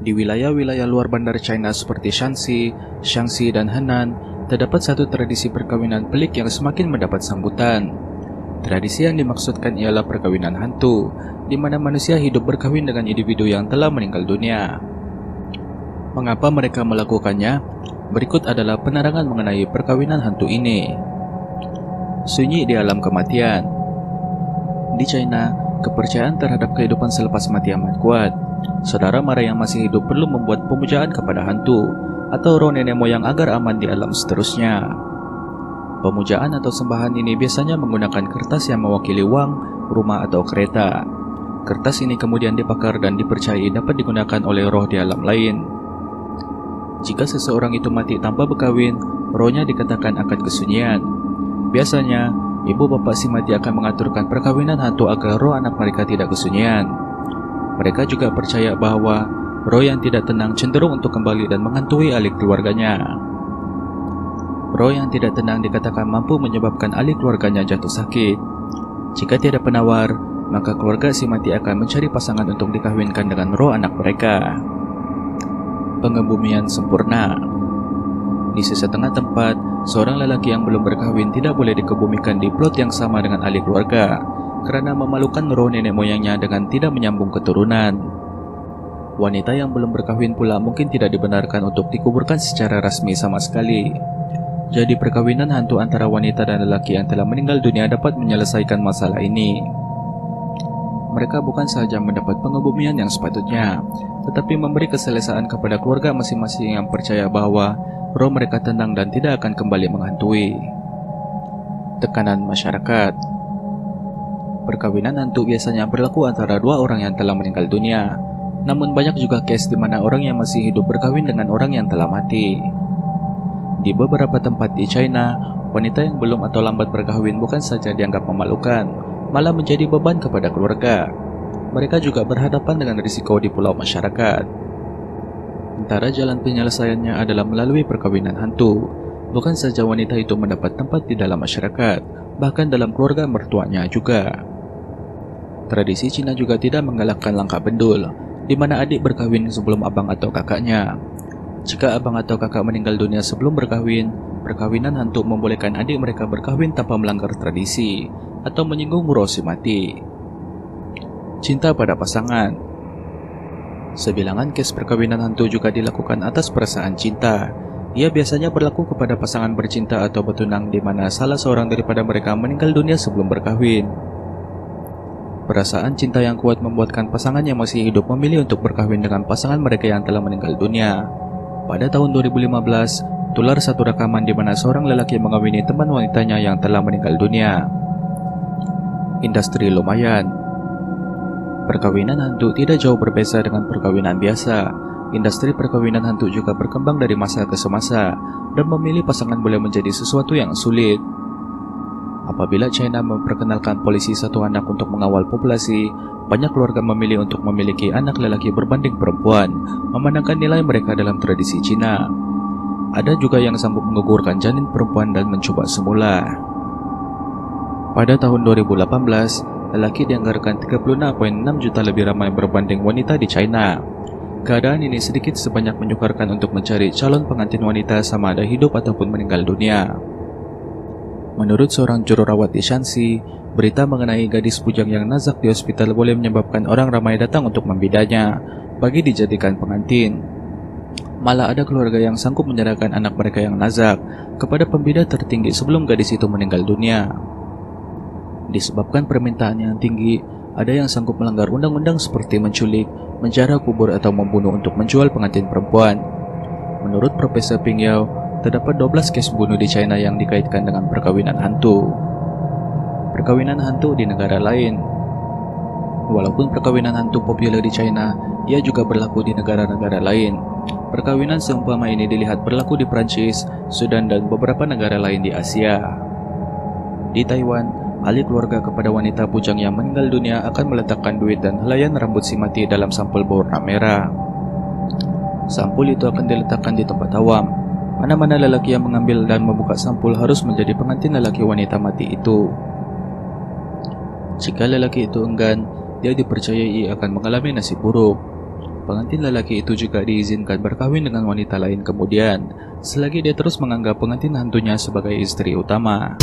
Di wilayah-wilayah luar bandar China seperti Shanxi, Shaanxi, dan Henan, terdapat satu tradisi perkawinan pelik yang semakin mendapat sambutan. Tradisi yang dimaksudkan ialah perkawinan hantu, di mana manusia hidup berkawin dengan individu yang telah meninggal dunia. Mengapa mereka melakukannya? Berikut adalah penerangan mengenai perkawinan hantu ini. Sunyi di alam kematian. Di China, kepercayaan terhadap kehidupan selepas mati amat kuat. Saudara mara yang masih hidup perlu membuat pemujaan kepada hantu atau roh nenek moyang agar aman di alam seterusnya. Pemujaan atau sembahan ini biasanya menggunakan kertas yang mewakili uang, rumah, atau kereta. Kertas ini kemudian dibakar dan dipercayai dapat digunakan oleh roh di alam lain. Jika seseorang itu mati tanpa berkawin, rohnya dikatakan akan kesunyian. Biasanya, ibu bapak si mati akan mengaturkan perkawinan hantu agar roh anak mereka tidak kesunyian. Mereka juga percaya bahwa roh yang tidak tenang cenderung untuk kembali dan menghantui ahli keluarganya. Roh yang tidak tenang dikatakan mampu menyebabkan ahli keluarganya jatuh sakit. Jika tiada penawar, maka keluarga si mati akan mencari pasangan untuk dikahwinkan dengan roh anak mereka. Pengebumian sempurna. Di sesetengah tempat, seorang lelaki yang belum berkahwin tidak boleh dikebumikan di plot yang sama dengan ahli keluarga, karena memalukan roh nenek moyangnya dengan tidak menyambung keturunan. Wanita yang belum berkahwin pula mungkin tidak dibenarkan untuk dikuburkan secara resmi sama sekali. Jadi perkawinan hantu antara wanita dan lelaki yang telah meninggal dunia dapat menyelesaikan masalah ini. Mereka bukan sahaja mendapat pengebumian yang sepatutnya, tetapi memberi keselesaan kepada keluarga masing-masing yang percaya bahwa roh mereka tenang dan tidak akan kembali menghantui. Tekanan masyarakat. Perkawinan hantu biasanya berlaku antara dua orang yang telah meninggal dunia. Namun banyak juga case di mana orang yang masih hidup berkawin dengan orang yang telah mati. Di beberapa tempat di China, wanita yang belum atau lambat berkahwin bukan saja dianggap memalukan, malah menjadi beban kepada keluarga. Mereka juga berhadapan dengan risiko di pulau masyarakat. Antara jalan penyelesaiannya adalah melalui perkawinan hantu. Bukan saja wanita itu mendapat tempat di dalam masyarakat, bahkan dalam keluarga mertuanya juga. Tradisi Cina juga tidak menggalakkan langkah bendul, di mana adik berkahwin sebelum abang atau kakaknya. Jika abang atau kakak meninggal dunia sebelum berkahwin, perkawinan hantu membolehkan adik mereka berkahwin tanpa melanggar tradisi atau menyinggung roh si mati. Cinta pada pasangan. Sebilangan kes perkawinan hantu juga dilakukan atas perasaan cinta. Ia biasanya berlaku kepada pasangan bercinta atau bertunang di mana salah seorang daripada mereka meninggal dunia sebelum berkahwin. Perasaan cinta yang kuat membuatkan pasangan yang masih hidup memilih untuk berkahwin dengan pasangan mereka yang telah meninggal dunia. Pada tahun 2015, tular satu rekaman di mana seorang lelaki mengawini teman wanitanya yang telah meninggal dunia. Industri lumayan. Perkawinan hantu tidak jauh berbeda dengan perkawinan biasa. Industri perkawinan hantu juga berkembang dari masa ke semasa dan memilih pasangan boleh menjadi sesuatu yang sulit. Apabila China memperkenalkan polisi satu anak untuk mengawal populasi, banyak keluarga memilih untuk memiliki anak lelaki berbanding perempuan, memandangkan nilai mereka dalam tradisi Cina. Ada juga yang sanggup menggugurkan janin perempuan dan mencoba semula. Pada tahun 2018, lelaki dianggarkan 36,6 juta lebih ramai berbanding wanita di China. Keadaan ini sedikit sebanyak menyukarkan untuk mencari calon pengantin wanita sama ada hidup ataupun meninggal dunia. Menurut seorang juru rawat di Shanxi, berita mengenai gadis bujang yang nazak di hospital boleh menyebabkan orang ramai datang untuk membidanya bagi dijadikan pengantin. Malah ada keluarga yang sanggup menyerahkan anak mereka yang nazak kepada pembida tertinggi sebelum gadis itu meninggal dunia. Disebabkan permintaan yang tinggi, ada yang sanggup melanggar undang-undang seperti menculik, menjara kubur atau membunuh untuk menjual pengantin perempuan. Menurut Profesor Ping Yao, terdapat 12 kes bunuh di China yang dikaitkan dengan perkawinan hantu. Perkawinan hantu di negara lain. Walaupun perkawinan hantu populer di China, ia juga berlaku di negara-negara lain. Perkawinan seumpama ini dilihat berlaku di Prancis, Sudan, dan beberapa negara lain di Asia. Di Taiwan, ahli keluarga kepada wanita bujang yang meninggal dunia akan meletakkan duit dan helaian rambut si mati dalam sampul berwarna merah. Sampul itu akan diletakkan di tempat awam. Mana-mana lelaki yang mengambil dan membuka sampul harus menjadi pengantin lelaki wanita mati itu. Jika lelaki itu enggan, dia dipercayai akan mengalami nasib buruk. pengantin lelaki itu juga diizinkan berkawin dengan wanita lain kemudian, selagi dia terus menganggap pengantin hantunya sebagai istri utama.